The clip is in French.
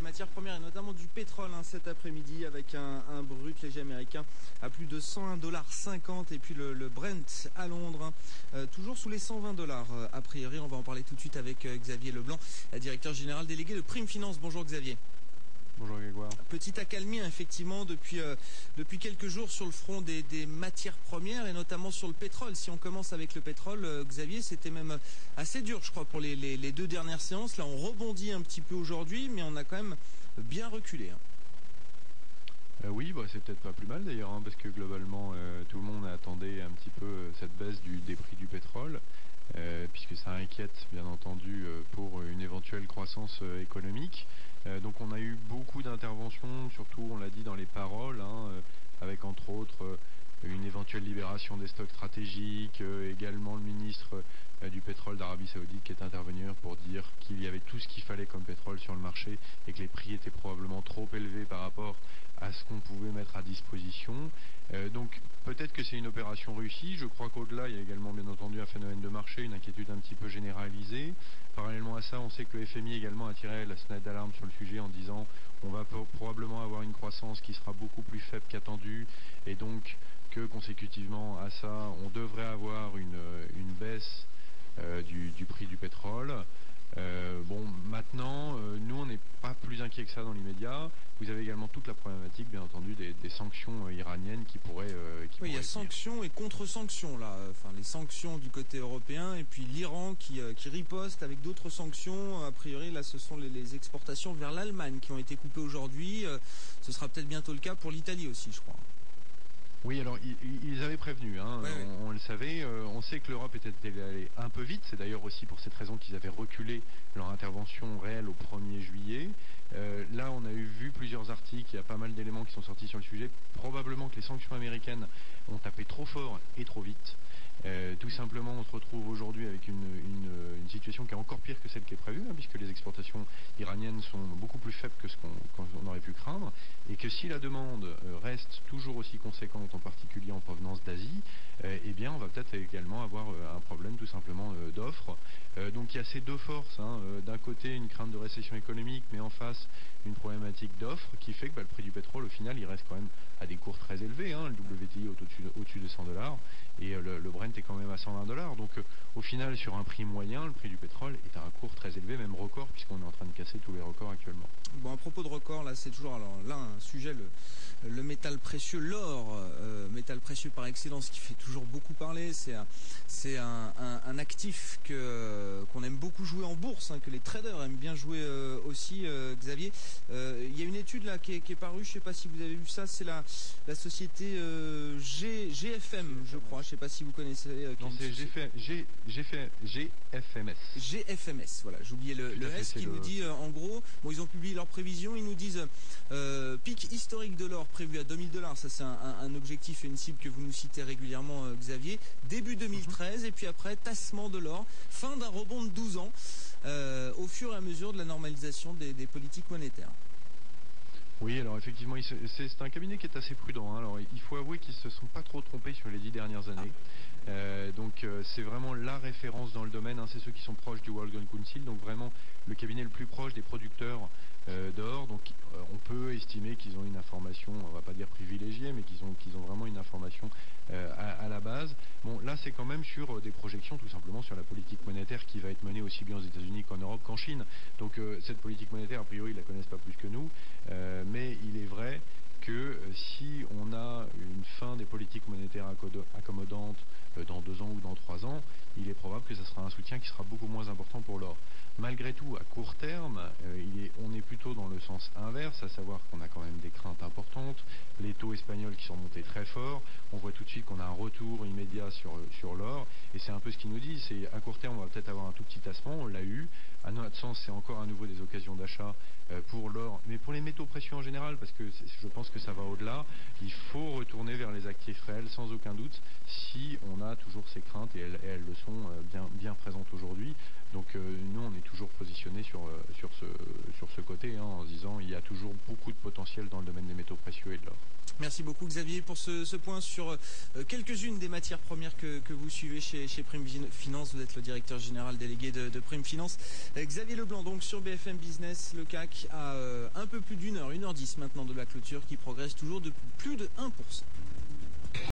matières premières et notamment du pétrole cet après-midi avec un brut léger américain à plus de 101,50 $, et puis le Brent à Londres toujours sous les 120 $ a priori. On va en parler tout de suite avec Xavier Leblanc, directeur général délégué de Prime Finance. Bonjour Xavier. Bonjour Grégoire. Petite accalmie effectivement depuis quelques jours sur le front des matières premières et notamment sur le pétrole. Si on commence avec le pétrole, Xavier, c'était même assez dur je crois pour les deux dernières séances. Là on rebondit un petit peu aujourd'hui, mais on a quand même bien reculé. Oui, c'est peut-être pas plus mal d'ailleurs, parce que globalement tout le monde attendait un petit peu cette baisse des prix du pétrole, puisque ça inquiète bien entendu pour une éventuelle croissance économique. Donc on a eu beaucoup d'interventions, surtout on l'a dit dans les paroles, avec entre autres une éventuelle libération des stocks stratégiques, également le ministre du pétrole d'Arabie Saoudite qui est intervenu pour dire qu'il y avait tout ce qu'il fallait comme pétrole sur le marché et que les prix étaient probablement trop élevés par rapport à ce qu'on pouvait mettre à disposition. Donc peut-être que c'est une opération réussie. Je crois qu'au-delà, il y a également bien entendu un phénomène de marché, une inquiétude un petit peu généralisée. Parallèlement à ça, on sait que le FMI également a tiré la sonnette d'alarme sur le sujet en disant on va probablement avoir une croissance qui sera beaucoup plus faible qu'attendue, et donc que consécutivement à ça, on devrait avoir une baisse du prix du pétrole. Maintenant, nous on n'est pas plus inquiets que ça dans l'immédiat. Vous avez également toute la problématique, bien entendu, des sanctions iraniennes qui pourraient. Oui, il y a sanctions et contre-sanctions là. Enfin, les sanctions du côté européen et puis l'Iran qui riposte avec d'autres sanctions. A priori, là, ce sont les exportations vers l'Allemagne qui ont été coupées aujourd'hui. Ce sera peut-être bientôt le cas pour l'Italie aussi, je crois. Oui, alors ils avaient prévenu, ouais. On le savait. On sait que l'Europe était allée un peu vite. C'est d'ailleurs aussi pour cette raison qu'ils avaient reculé leur intervention réelle au 1er juillet. Là, on a vu plusieurs articles, il y a pas mal d'éléments qui sont sortis sur le sujet. Probablement que les sanctions américaines ont tapé trop fort et trop vite. Tout simplement, on se retrouve aujourd'hui avec une situation qui est encore pire que celle qui est prévue, puisque les exportations iraniennes sont beaucoup plus faibles que ce qu'on aurait pu craindre, et que si la demande reste toujours aussi conséquente, en particulier en provenance d'Asie, eh bien on va peut-être également avoir un problème tout simplement d'offres. Donc il y a ces deux forces, d'un côté une crainte de récession économique, mais en face une problématique d'offres qui fait que le prix du pétrole au final il reste quand même à des cours très élevés, le WTI au-dessus de 100 $, et le Brent est quand même à 120 $. Donc au final, sur un prix moyen, le prix du pétrole est à un cours très élevé, même record, puisqu'on est en train de casser tous les records actuellement. Bon, à propos de records, là c'est toujours un sujet, le métal précieux, l'or, métal précieux par excellence, qui fait toujours beaucoup parler. C'est un actif qu'on aime beaucoup jouer en bourse, que les traders aiment bien jouer aussi, Xavier. Il y a une étude là qui est parue, je ne sais pas si vous avez vu ça, c'est la société GFM, je crois, je ne sais pas si vous connaissez. Non, c'est GFMS. GFMS, voilà, j'oubliais le S, qui nous dit en gros, ils ont publié leurs prévisions, ils nous disent pic historique de l'or prévu à 2000 $, ça c'est un objectif et une cible que vous nous citez régulièrement, Xavier, début 2013, et puis après tassement de l'or, fin d'un rebond de 12 ans, au fur et à mesure de la normalisation des politiques monétaires. Oui, alors effectivement, c'est un cabinet qui est assez prudent. Alors il faut avouer qu'ils ne se sont pas trop trompés sur les 10 dernières années. Donc c'est vraiment la référence dans le domaine, c'est ceux qui sont proches du World Gold Council, donc vraiment le cabinet le plus proche des producteurs d'or. Donc on peut estimer qu'ils ont une information, on va pas dire privilégiée, mais qu'ils ont vraiment une information à la base. Bon, là c'est quand même sur des projections tout simplement sur la politique monétaire qui va être menée aussi bien aux États-Unis qu'en Europe qu'en Chine. Donc cette politique monétaire, a priori, ils la connaissent pas plus que nous, mais il est vrai que si on a une fin des politiques monétaires accommodantes dans 2 ans ou dans 3 ans, il est probable que ce sera un soutien qui sera beaucoup moins important pour l'or. Malgré tout, à court terme, on est plutôt dans le sens inverse, à savoir qu'on a quand même des craintes importantes, les taux espagnols qui sont montés très fort, on voit tout de suite qu'on a un retour immédiat sur l'or, et c'est un peu ce qu'il nous dit, c'est à court terme on va peut-être avoir un tout petit tassement, on l'a eu, à notre sens c'est encore à nouveau des occasions d'achat pour l'or, mais pour les métaux précieux en général, parce que je pense que ça va au-delà, il faut retourner vers les actifs réels sans aucun doute, si on a toujours ces craintes, et elles le sont bien présentes aujourd'hui. Donc nous on est toujours positionné sur ce côté, en se disant il y a toujours beaucoup de potentiel dans le domaine des métaux précieux et de l'or. Merci beaucoup Xavier pour ce point sur quelques-unes des matières premières que vous suivez chez Prime Finance. Vous êtes le directeur général délégué de Prime Finance. Xavier Leblanc donc sur BFM Business. Le CAC a un peu plus d'1h10 maintenant de la clôture qui progresse toujours de plus de 1%.